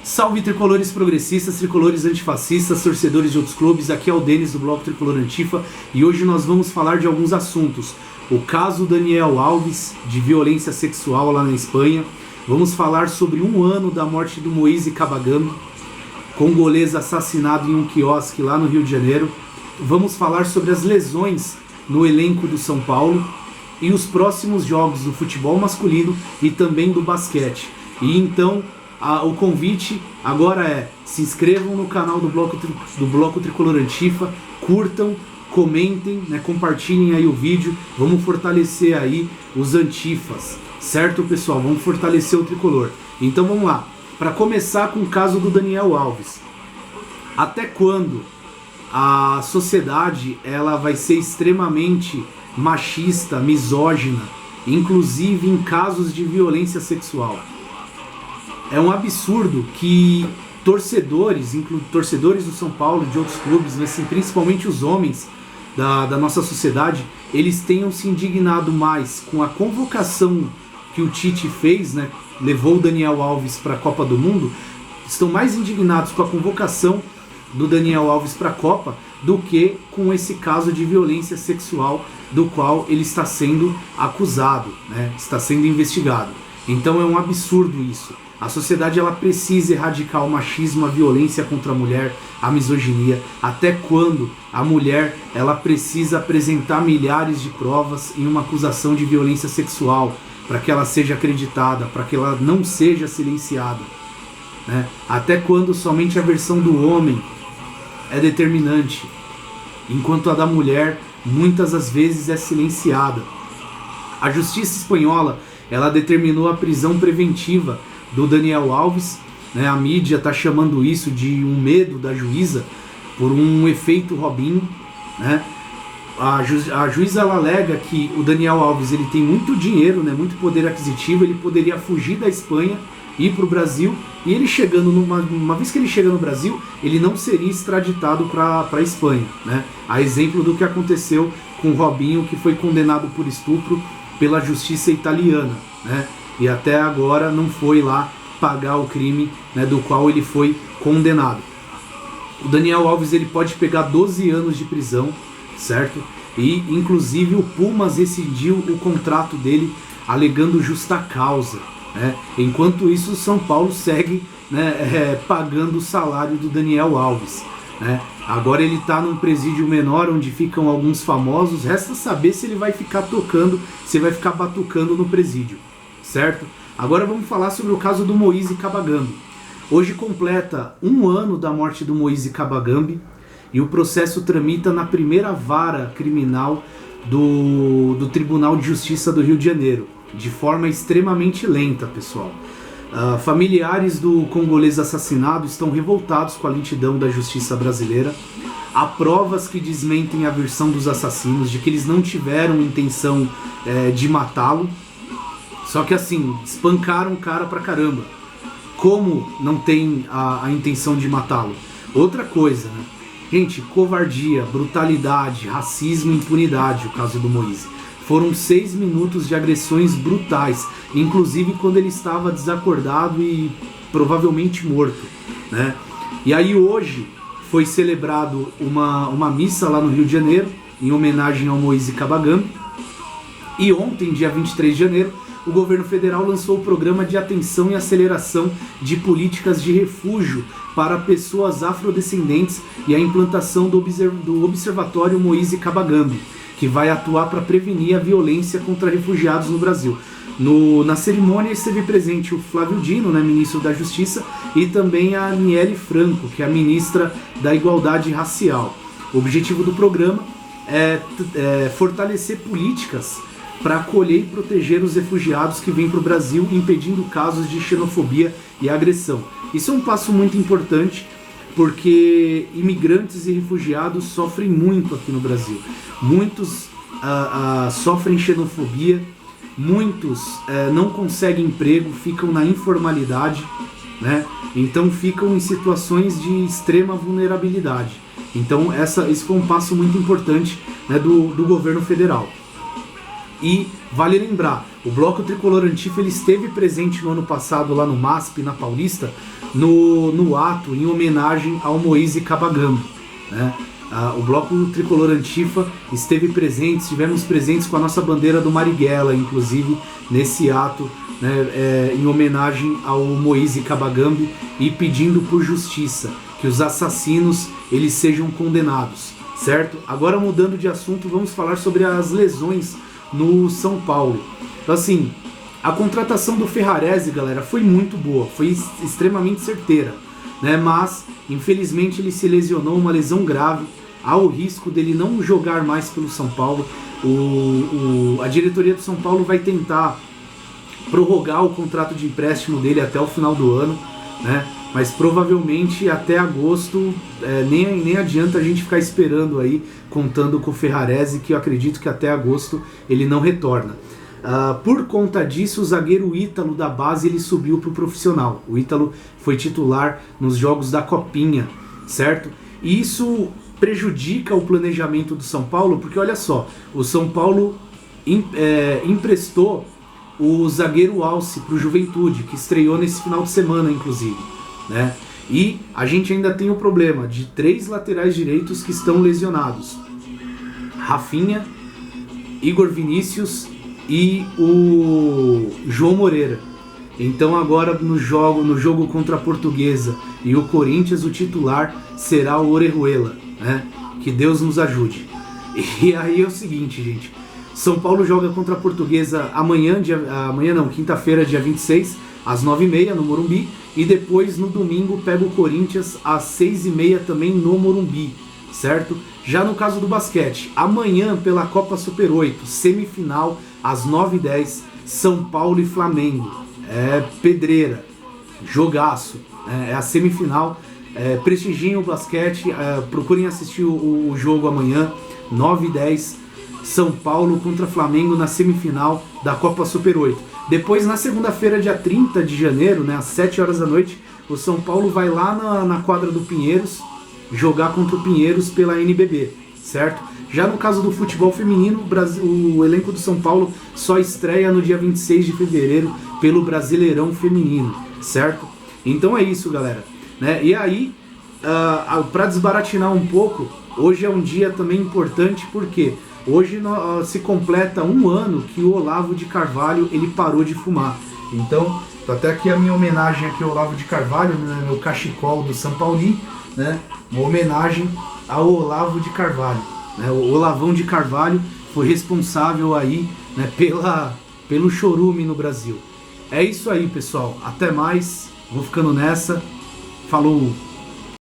Salve tricolores progressistas, tricolores antifascistas, torcedores de outros clubes, aqui é o Denis do Bloco Tricolor Antifa e hoje nós vamos falar de alguns assuntos. O caso Daniel Alves, de violência sexual lá na Espanha. Vamos falar sobre um ano da morte do Moise Kabagambe, congolês assassinado em um quiosque lá no Rio de Janeiro. Vamos falar sobre as lesões no elenco do São Paulo e os próximos jogos do futebol masculino e também do basquete. E então o convite agora é: se inscrevam no canal do Bloco Tricolor Antifa, curtam, comentem, né, compartilhem aí o vídeo, vamos fortalecer aí os antifas, certo pessoal? Vamos fortalecer o tricolor. Então vamos lá, para começar com o caso do Daniel Alves. Até quando a sociedade ela vai ser extremamente machista, misógina, inclusive em casos de violência sexual? É um absurdo que torcedores do São Paulo, de outros clubes, assim, principalmente os homens da nossa sociedade, eles tenham se indignado mais com a convocação que o Tite fez, né, levou o Daniel Alves para a Copa do Mundo, estão mais indignados com a convocação do Daniel Alves para a Copa do que com esse caso de violência sexual do qual ele está sendo acusado, né, está sendo investigado. Então é um absurdo isso. A sociedade ela precisa erradicar o machismo, a violência contra a mulher, a misoginia. Até quando a mulher ela precisa apresentar milhares de provas em uma acusação de violência sexual para que ela seja acreditada, para que ela não seja silenciada, né? Até quando somente a versão do homem é determinante, enquanto a da mulher muitas das vezes é silenciada. A justiça espanhola ela determinou a prisão preventiva do Daniel Alves, né? A mídia está chamando isso de um medo da juíza por um efeito Robinho, né? A juíza ela alega que o Daniel Alves ele tem muito dinheiro, né? Muito poder aquisitivo, ele poderia fugir da Espanha, ir para o Brasil, e ele chegando uma vez que ele chega no Brasil, ele não seria extraditado para a Espanha, né? A exemplo do que aconteceu com o Robinho, que foi condenado por estupro pela justiça italiana, né? E até agora não foi lá pagar o crime, né, do qual ele foi condenado. O Daniel Alves ele pode pegar 12 anos de prisão, certo? E inclusive o Pumas rescindiu o contrato dele alegando justa causa, né? Enquanto isso o São Paulo segue, né, pagando o salário do Daniel Alves, né? Agora ele está num presídio menor onde ficam alguns famosos. Resta saber se ele vai ficar tocando, se vai ficar batucando no presídio, certo? Agora vamos falar sobre o caso do Moise Kabagambe. Hoje completa um ano da morte do Moise Kabagambe e o processo tramita na primeira vara criminal do Tribunal de Justiça do Rio de Janeiro, de forma extremamente lenta, pessoal. Familiares do congolês assassinado estão revoltados com a lentidão da justiça brasileira. Há provas que desmentem a versão dos assassinos, de que eles não tiveram intenção de matá-lo. Só que assim, espancaram o cara pra caramba. Como não tem a intenção de matá-lo? Outra coisa, né? Gente, covardia, brutalidade, racismo e impunidade, o caso do Moise. Foram 6 minutos de agressões brutais, inclusive quando ele estava desacordado e provavelmente morto, né? E aí hoje foi celebrado uma missa lá no Rio de Janeiro, em homenagem ao Moise Kabagambe. E ontem, dia 23 de janeiro, o governo federal lançou o programa de atenção e aceleração de políticas de refúgio para pessoas afrodescendentes e a implantação do Observatório Moise Kabagambe, que vai atuar para prevenir a violência contra refugiados no Brasil. Na cerimônia esteve presente o Flávio Dino, né, ministro da Justiça, e também a Aniele Franco, que é a ministra da Igualdade Racial. O objetivo do programa é fortalecer políticas para acolher e proteger os refugiados que vêm para o Brasil, impedindo casos de xenofobia e agressão. Isso é um passo muito importante, porque imigrantes e refugiados sofrem muito aqui no Brasil. Muitos sofrem xenofobia, muitos não conseguem emprego, ficam na informalidade, né? Então ficam em situações de extrema vulnerabilidade. Então esse foi um passo muito importante, né, do governo federal. E vale lembrar, O Bloco Tricolor Antifa ele esteve presente no ano passado lá no MASP, na Paulista, no ato em homenagem ao Moise Kabagambe, né? O Bloco Tricolor Antifa esteve presente, estivemos presentes com a nossa bandeira do Marighella, inclusive, nesse ato, né, em homenagem ao Moise Kabagambe e pedindo por justiça, que os assassinos eles sejam condenados, certo? Agora, mudando de assunto, vamos falar sobre as lesões no São Paulo. Então, assim, a contratação do Ferrarese, galera, foi muito boa, foi extremamente certeira, né? Mas, infelizmente, ele se lesionou, uma lesão grave. Há o risco dele não jogar mais pelo São Paulo. A diretoria do São Paulo vai tentar prorrogar o contrato de empréstimo dele até o final do ano, né? Mas provavelmente até agosto nem adianta a gente ficar esperando aí, contando com o Ferrarese, que eu acredito que até agosto ele não retorna. Por conta disso, o zagueiro Ítalo da base ele subiu para o profissional. O Ítalo foi titular nos jogos da Copinha, certo? E isso prejudica o planejamento do São Paulo, porque olha só, o São Paulo emprestou o zagueiro Alce para o Juventude, que estreou nesse final de semana, inclusive, né? E a gente ainda tem o problema de 3 laterais direitos que estão lesionados: Rafinha, Igor Vinícius e o João Moreira. Então agora no jogo contra a Portuguesa e o Corinthians, o titular será o Orejuela, né? Que Deus nos ajude. E aí é o seguinte, gente, São Paulo joga contra a Portuguesa quinta-feira, dia 26, às 9h30 no Morumbi, e depois no domingo pega o Corinthians às 6h30 também no Morumbi, certo? Já no caso do basquete, amanhã pela Copa Super 8, semifinal às 9h10, São Paulo e Flamengo. É pedreira, jogaço, é a semifinal. Prestigiem o basquete, procurem assistir o jogo amanhã, 9h10, São Paulo contra Flamengo na semifinal da Copa Super 8. Depois, na segunda-feira, dia 30 de janeiro, né, às 7h da noite, o São Paulo vai lá na quadra do Pinheiros jogar contra o Pinheiros pela NBB, certo? Já no caso do futebol feminino, o elenco do São Paulo só estreia no dia 26 de fevereiro pelo Brasileirão Feminino, certo? Então é isso, galera, né? E aí, para desbaratinar um pouco, hoje é um dia também importante, porque hoje se completa 1 ano que o Olavo de Carvalho ele parou de fumar. Então, até aqui a minha homenagem aqui ao Olavo de Carvalho, né, meu cachecol do São Paulo, né, uma homenagem ao Olavo de Carvalho, né? O Olavão de Carvalho foi responsável aí, né, pelo chorume no Brasil. É isso aí, pessoal. Até mais. Vou ficando nessa. Falou!